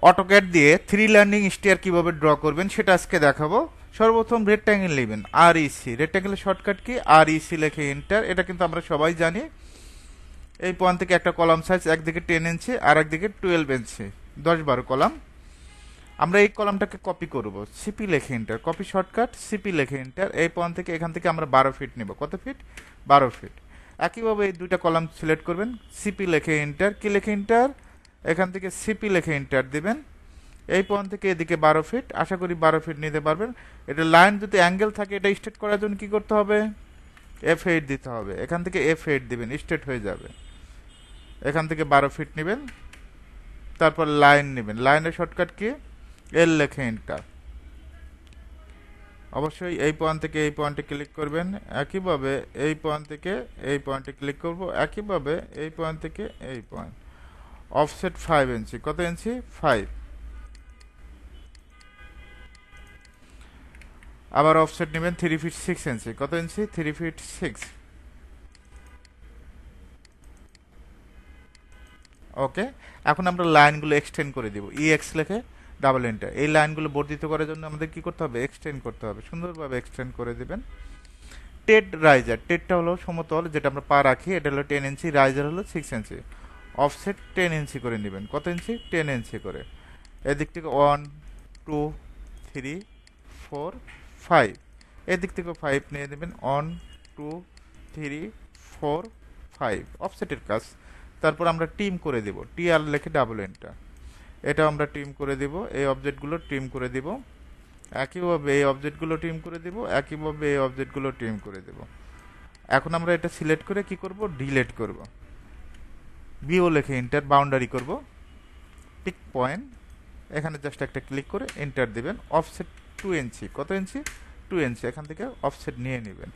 AutoCAD দিয়ে 3 learning stair কিভাবে draw করবেন সেটা আজকে দেখাবো। সর্বপ্রথম রেক্ট্যাঙ্গেল নেবেন, REC। রেক্ট্যাঙ্গেলের shortcut key? REC লিখে এন্টার। এটা কিন্তু আমরা সবাই জানি। এই পয়েন্ট থেকে একটা কলাম সাইজ, একদিকে 10 ইঞ্চি আর একদিকে 12 ইঞ্চি, 10-12 কলাম। আমরা এই কলামটাকে কপি করব, সিপি লিখে এন্টার। কপি শর্টকাট, সিপি লিখে এন্টার। এই পয়েন্ট থেকে এখান থেকে আমরা 12 ফিট নেব। কত ফিট? 12 ফিট। একইভাবে এই দুইটা কলাম সিলেক্ট করবেন, সিপি লিখে এন্টার। কি লিখে এন্টার? এখান থেকে সিপি লিখে এন্টার দিবেন। এই পয়েন্ট থেকে এদিকে 12 ফিট, আশা করি 12 ফিট নিতে পারবেন। এটা লাইন যদি অ্যাঙ্গেল থাকে, এটা স্ট্রেট করার জন্য কি করতে হবে? F8 দিতে হবে। এখান থেকে F8 দিবেন, স্ট্রেট হয়ে যাবে। এখান থেকে 12 ফিট নেবেন, তারপর লাইন নেবেন। লাইনের শর্টকাট কি? এল লেখে এন্টার। অবশ্যই এই পয়েন্ট থেকে এই পয়েন্টে ক্লিক করবেন। একইভাবে এই পয়েন্ট থেকে এই পয়েন্টে ক্লিক করব। একইভাবে এই পয়েন্ট থেকে এই পয়েন্ট। অফসেট 5 ইঞ্চি। কত ইঞ্চি? 5। আবার অফসেট নেবেন 3 ফিট 6 ইঞ্চি। কত ইঞ্চি? 3 ফিট 6। ওকে। এখন আমরা লাইনগুলো এক্সটেন্ড করে দিব। EX লিখে ডাবল এন্টার। এই লাইনগুলো বর্ধিত করার জন্য আমাদের কি করতে হবে? এক্সটেন্ড করতে হবে। সুন্দরভাবে এক্সটেন্ড করে দিবেন। টেড রাইজার, টেডটা হলো সমতল, যেটা আমরা পা রাখি। এটা হলো 10 ইঞ্চি, রাইজার হলো 6 ইঞ্চি। অফসেট 10 ইঞ্চি করে নেবেন। কত ইঞ্চি? 10 ইঞ্চি করে। এদিক থেকে 1 2 3 4 5। এদিক থেকে 5 নিয়ে নেবেন। 1 2 3 4 5। অফসেটের কাজ। তারপর আমরা টিম করে দেব। TR লিখে ডাবল এন্টার। এটা আমরা টিম করে দেব। এই অবজেক্টগুলো টিম করে দেব। একইভাবে এই অবজেক্টগুলো টিম করে দেব। একইভাবে এই অবজেক্টগুলো টিম করে দেব। এখন আমরা এটা সিলেক্ট করে কি করব? ডিলিট করব। বিও লিখে এন্টার, বাউন্ডারি করব। টিক পয়েন্ট, এখানে জাস্ট একটা ক্লিক করে এন্টার দিবেন। অফসেট 2 ইঞ্চি। কত ইঞ্চি? 2 ইঞ্চি। এখান থেকে অফসেট নিয়ে নেবেন।